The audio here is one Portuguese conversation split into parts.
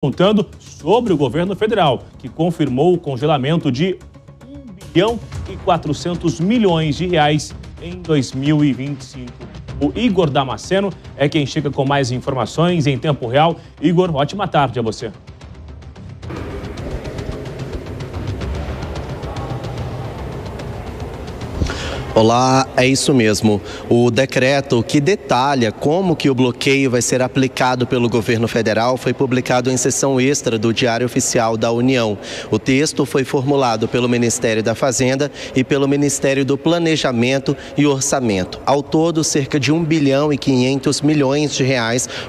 Contando sobre o governo federal, que confirmou o congelamento de 1,4 bilhão em 2025. O Igor Damasceno é quem chega com mais informações em tempo real. Igor, ótima tarde a você. Olá, é isso mesmo. O decreto que detalha como que o bloqueio vai ser aplicado pelo governo federal foi publicado em sessão extra do Diário Oficial da União. O texto foi formulado pelo Ministério da Fazenda e pelo Ministério do Planejamento e Orçamento. Ao todo, cerca de 1,5 bilhão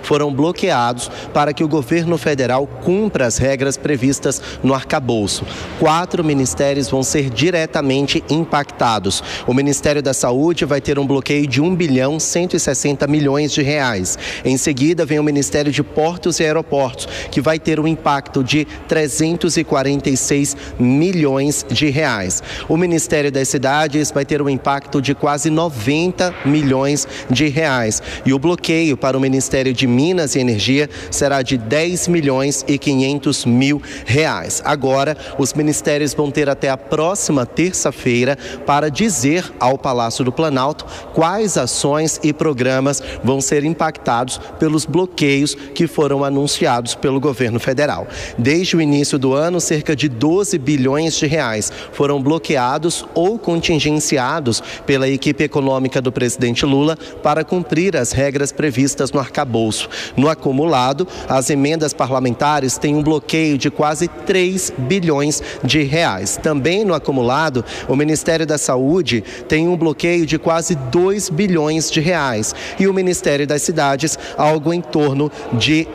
foram bloqueados para que o governo federal cumpra as regras previstas no arcabouço. 4 ministérios vão ser diretamente impactados. O Ministério da Saúde vai ter um bloqueio de 1,160 bilhão. Em seguida, vem o Ministério de Portos e Aeroportos, que vai ter um impacto de 346 milhões de reais. O Ministério das Cidades vai ter um impacto de quase 90 milhões de reais. E o bloqueio para o Ministério de Minas e Energia será de 10,5 milhões. Agora, os ministérios vão ter até a próxima terça-feira para dizer ao Palácio do Planalto quais ações e programas vão ser impactados pelos bloqueios que foram anunciados pelo governo federal. Desde o início do ano, cerca de 12 bilhões de reais foram bloqueados ou contingenciados pela equipe econômica do presidente Lula para cumprir as regras previstas no arcabouço. No acumulado, as emendas parlamentares têm um bloqueio de quase 3 bilhões de reais. Também no acumulado, o Ministério da Saúde tem um bloqueio de quase 2 bilhões de reais e o Ministério das Cidades algo em torno de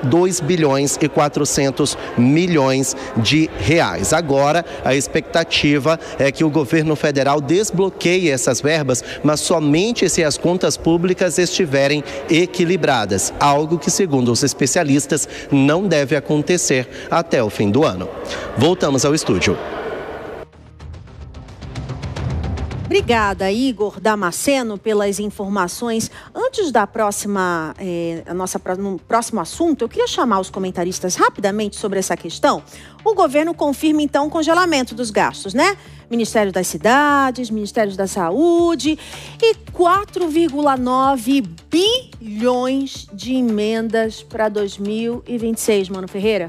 2,4 bilhões de reais. Agora, a expectativa é que o governo federal desbloqueie essas verbas, mas somente se as contas públicas estiverem equilibradas, algo que, segundo os especialistas, não deve acontecer até o fim do ano. Voltamos ao estúdio. Obrigada, Igor Damasceno, pelas informações. Antes da no próximo assunto, eu queria chamar os comentaristas rapidamente sobre essa questão. O governo confirma, então, o congelamento dos gastos, né? Ministério das Cidades, Ministério da Saúde e 4,9 bilhões de emendas para 2026, Mano Ferreira.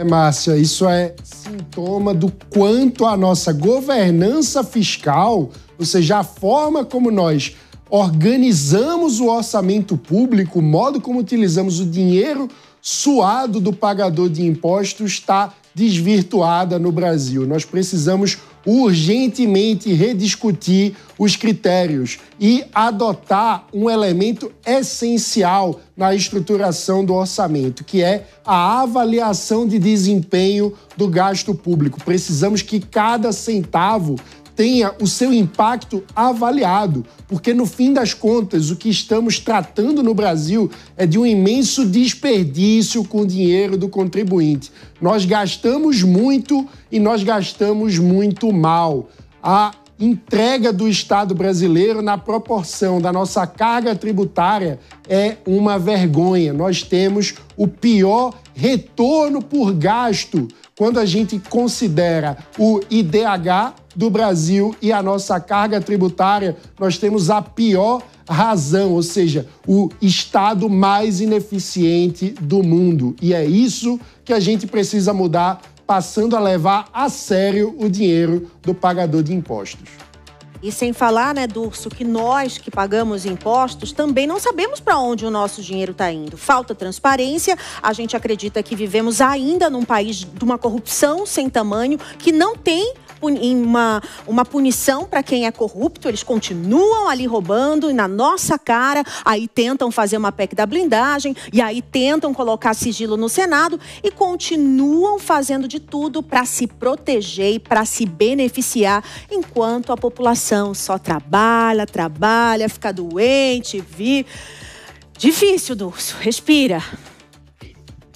Márcia, isso é sintoma do quanto a nossa governança fiscal, ou seja, a forma como nós organizamos o orçamento público, o modo como utilizamos o dinheiro suado do pagador de impostos está desvirtuada no Brasil. Nós precisamos urgentemente rediscutir os critérios e adotar um elemento essencial na estruturação do orçamento, que é a avaliação de desempenho do gasto público. Precisamos que cada centavo tenha o seu impacto avaliado, porque no fim das contas o que estamos tratando no Brasil é de um imenso desperdício com o dinheiro do contribuinte. Nós gastamos muito e nós gastamos muito mal. A entrega do Estado brasileiro na proporção da nossa carga tributária é uma vergonha. Nós temos o pior retorno por gasto quando a gente considera o IDH do Brasil e a nossa carga tributária. Nós temos a pior razão, ou seja, o Estado mais ineficiente do mundo. E é isso que a gente precisa mudar, passando a levar a sério o dinheiro do pagador de impostos. E sem falar, né, Durso, que nós que pagamos impostos também não sabemos para onde o nosso dinheiro está indo. Falta transparência, a gente acredita que vivemos ainda num país de uma corrupção sem tamanho, que não tem uma punição para quem é corrupto. Eles continuam ali roubando e na nossa cara, aí tentam fazer uma PEC da blindagem e aí tentam colocar sigilo no Senado e continuam fazendo de tudo para se proteger e para se beneficiar, enquanto a população só trabalha, fica doente, vive. Difícil, Durso. Respira.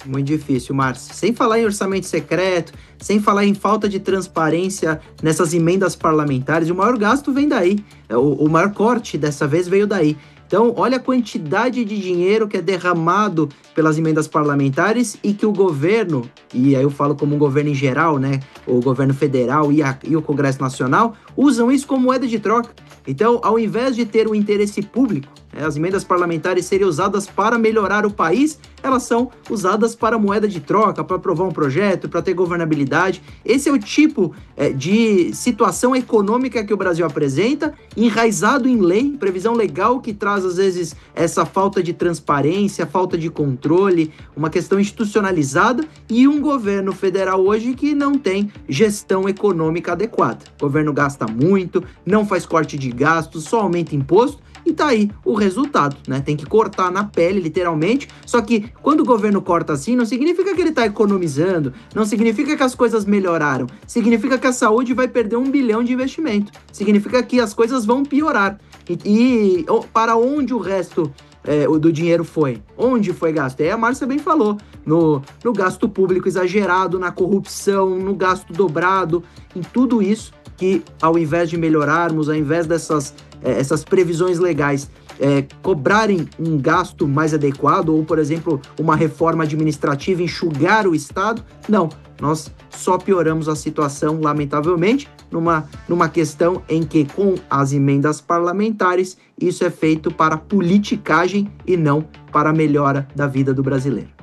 Muito difícil, Márcia. Sem falar em orçamento secreto, sem falar em falta de transparência nessas emendas parlamentares, o maior gasto vem daí. O maior corte dessa vez veio daí. Então, olha a quantidade de dinheiro que é derramado pelas emendas parlamentares e que o governo, e aí eu falo como um governo em geral, né, o governo federal e o Congresso Nacional, usam isso como moeda de troca. Então, ao invés de ter um interesse público, as emendas parlamentares serem usadas para melhorar o país, elas são usadas para moeda de troca, para aprovar um projeto, para ter governabilidade. Esse é o tipo de situação econômica que o Brasil apresenta, enraizado em lei, previsão legal que traz, às vezes, essa falta de transparência, falta de controle, uma questão institucionalizada e um governo federal hoje que não tem gestão econômica adequada. O governo gasta muito, não faz corte de gastos, só aumenta imposto. E tá aí o resultado, né? Tem que cortar na pele, literalmente. Só que quando o governo corta assim, não significa que ele tá economizando, não significa que as coisas melhoraram. Significa que a saúde vai perder 1 bilhão de investimento. Significa que as coisas vão piorar. E para onde o resto do dinheiro foi? Onde foi gasto? Aí a Márcia bem falou, no gasto público exagerado, na corrupção, no gasto dobrado, em tudo isso que, ao invés de melhorarmos, ao invés essas previsões legais cobrarem um gasto mais adequado ou, por exemplo, uma reforma administrativa, enxugar o Estado, não, nós só pioramos a situação, lamentavelmente, numa questão em que, com as emendas parlamentares, isso é feito para politicagem e não para a melhora da vida do brasileiro.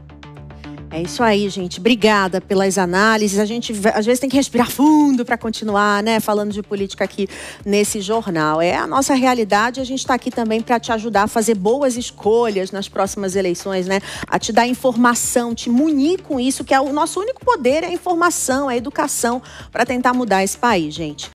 É isso aí, gente. Obrigada pelas análises. A gente, às vezes, tem que respirar fundo para continuar, né, falando de política aqui nesse jornal. É a nossa realidade. A gente está aqui também para te ajudar a fazer boas escolhas nas próximas eleições, né? A te dar informação, te munir com isso, que é o nosso único poder, é a informação, é a educação, para tentar mudar esse país, gente.